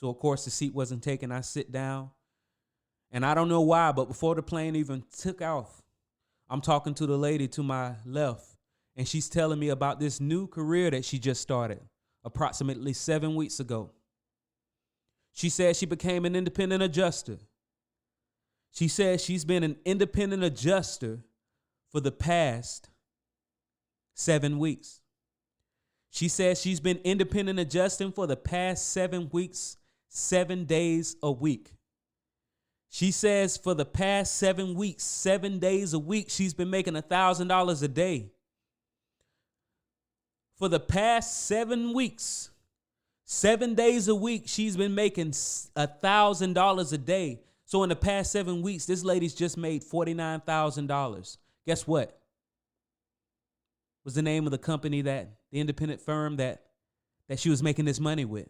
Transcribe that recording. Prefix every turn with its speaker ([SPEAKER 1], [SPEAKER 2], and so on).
[SPEAKER 1] So, of course, the seat wasn't taken. I sit down. And I don't know why, but before the plane even took off, I'm talking to the lady to my left. And she's telling me about this new career that she just started approximately 7 weeks ago. She said she became an independent adjuster. She said she's been an independent adjuster for the past 7 weeks. She says she's been independent adjusting for the past 7 weeks, 7 days a week. She says for the past 7 weeks, 7 days a week, she's been making $1,000 a day. For the past 7 weeks, 7 days a week, she's been making $1,000 a day. So in the past 7 weeks, this lady's just made $49,000. Guess what? Was the name of the company the independent firm that she was making this money with?